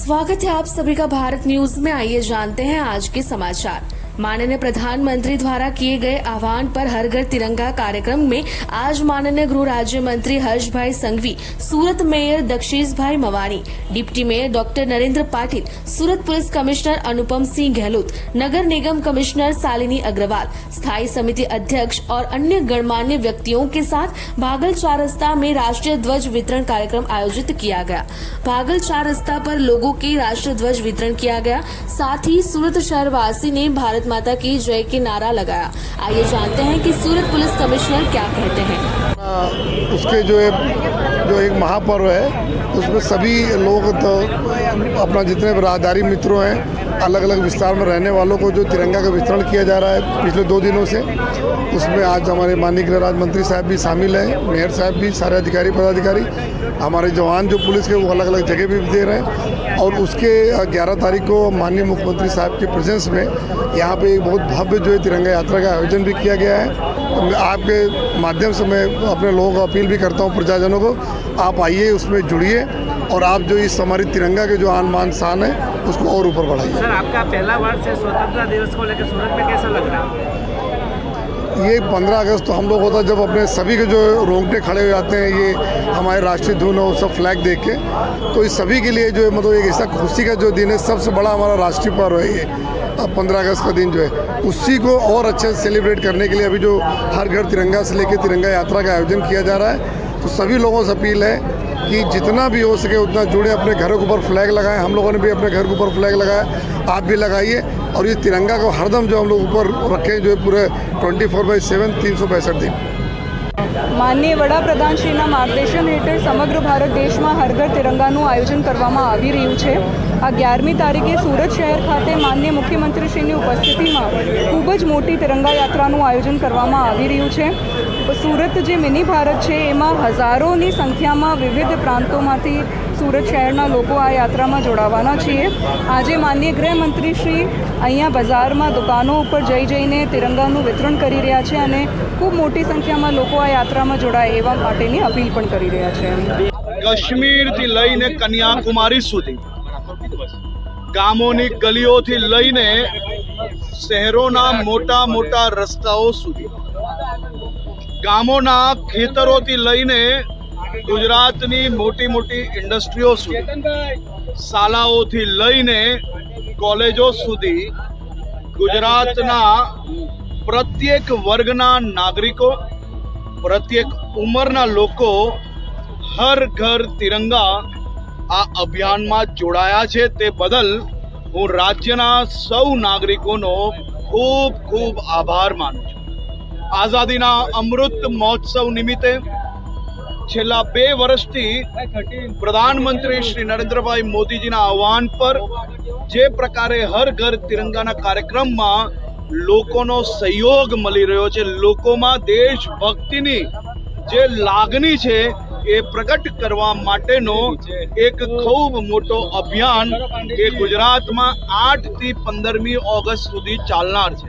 स्वागत है आप सभी का भारत न्यूज में। आइए जानते हैं आज के समाचार। माननीय प्रधानमंत्री द्वारा किए गए आह्वान पर हर घर तिरंगा कार्यक्रम में आज माननीय गृह राज्य मंत्री हर्ष भाई संघवी, सूरत mayor Dakshesh bhai Mavani, deputy mayor doctor Narendra Patil, Surat police commissioner Anupam Singh Gehlot, नगर निगम कमिश्नर शालिनी अग्रवाल, स्थायी समिति अध्यक्ष और अन्य गणमान्य व्यक्तियों के साथ भागल चारस्ता में राष्ट्रीय ध्वज वितरण कार्यक्रम आयोजित किया गया। भागल चारस्ता पर लोगों के राष्ट्रीय ध्वज वितरण किया गया। साथ ही सूरत शहरवासी ने भारत माता की जय के नारा लगाया। आइए जानते हैं कि सूरत पुलिस कमिश्नर क्या कहते हैं। उसके जो एक महापर्व है उसमें सभी लोग तो अपना जितने राजदारी मित्रों हैं, अलग अलग विस्तार में रहने वालों को जो तिरंगा का वितरण किया जा रहा है पिछले 2 दिनों से, उसमें आज हमारे माननीय गृह राज्य मंत्री साहब भी शामिल हैं, मेयर साहब भी, सारे अधिकारी पदाधिकारी, हमारे जवान जो पुलिस के वो अलग अलग जगह भी दे रहे हैं। और उसके 11 तारीख को माननीय मुख्यमंत्री साहब के प्रेजेंस में यहाँ पे एक बहुत भव्य जो है तिरंगा यात्रा का आयोजन भी किया गया है। आपके माध्यम से मैं अपने लोगों को अपील भी करता हूँ, प्रजाजनों को, आप आइए, उसमें जुड़िए और आप जो इस हमारी तिरंगा के जो आन मान शान है उसको और ऊपर बढ़ाइए। सर, आपका पहला वर्ष है स्वतंत्रता दिवस को लेकर सूरत में, कैसा लग रहा है? ये 15 अगस्त तो हम लोग होता है जब अपने सभी के जो रोंगटे खड़े हो जाते हैं, ये हमारे राष्ट्रीय धुन और सब फ्लैग देख के, तो इस सभी के लिए जो है मतलब एक ऐसा खुशी का जो दिन है, सबसे बड़ा हमारा राष्ट्रीय पर्व है ये 15 अगस्त का दिन जो है, उसी को और अच्छे से सेलिब्रेट करने के लिए अभी जो हर घर तिरंगा से लेकर तिरंगा यात्रा का आयोजन किया जा रहा है। तो सभी लोगों से अपील है कि जितना भी हो सके उतना जुड़े, अपने घरों के ऊपर फ्लैग लगाएं। हम लोगों ने भी अपने घर के ऊपर फ्लैग लगाया, आप भी लगाइए और ये तिरंगा को हरदम जो हम लोग ऊपर रखें, जो है पूरे 24/7 365 दिन। માનનીય વડાપ્રધાનશ્રીના માર્ગદર્શન હેઠળ સમગ્ર ભારત દેશમાં હર ઘર તિરંગાનું આયોજન કરવામાં આવી રહ્યું છે। આ 11મી તારીખે સુરત શહેર ખાતે માનનીય મુખ્યમંત્રીશ્રીની ઉપસ્થિતિમાં ખૂબ જ મોટી તિરંગા યાત્રાનું આયોજન કરવામાં આવી રહ્યું છે। સુરત જે મિની ભારત છે એમાં હજારોની સંખ્યામાં વિવિધ પ્રાંતોમાંથી સુરત શહેરના લોકો આ યાત્રામાં જોડાવાના છીએ। આજે માનનીય ગૃહમંત્રીશ્રી અહીંયા બજારમાં દુકાનો ઉપર જઈને तिरंगाનું વિતરણ કરી રહ્યા છે અને ખૂબ મોટી સંખ્યામાં લોકો આ યાત્રામાં જોડાય એવા માટેની અપીલ પણ કરી રહ્યા છે। કાશ્મીરથી લઈને કન્યાકુમારી સુધી, ગામોની ગલીઓથી લઈને શહેરોના મોટા મોટા રસ્તાઓ સુધી, ગામોના ખેતરોથી લઈને ગુજરાતની મોટી મોટી ઇન્ડસ્ટ્રીઓ સુધી, શાળાઓથી લઈને કોલેજો સુધી ગુજરાતના પ્રત્યેક વર્ગના નાગરિકો, પ્રત્યેક ઉંમરના લોકો હર ઘર તિરંગા આ અભિયાનમાં જોડાયા છે। તે બદલ હું રાજ્યના સૌ નાગરિકોનો ખૂબ ખૂબ આભાર માનું છું। આઝાદીના અમૃત મહોત્સવ નિમિત્તે છેલ્લા 2 વર્ષથી પ્રધાનમંત્રી શ્રી નરેન્દ્રભાઈ મોદીજીના આહ્વાન પર જે પ્રકારે હર ઘર તિરંગાના કાર્યક્રમમાં લોકોનો સહયોગ મળી રહ્યો છે, લોકોમાં દેશભક્તિની જે લાગણી છે એ પ્રગટ કરવા માટેનો એક ખૂબ મોટો અભિયાન એ ગુજરાતમાં 8 થી 15મી ઓગસ્ટ સુધી ચાલનાર છે।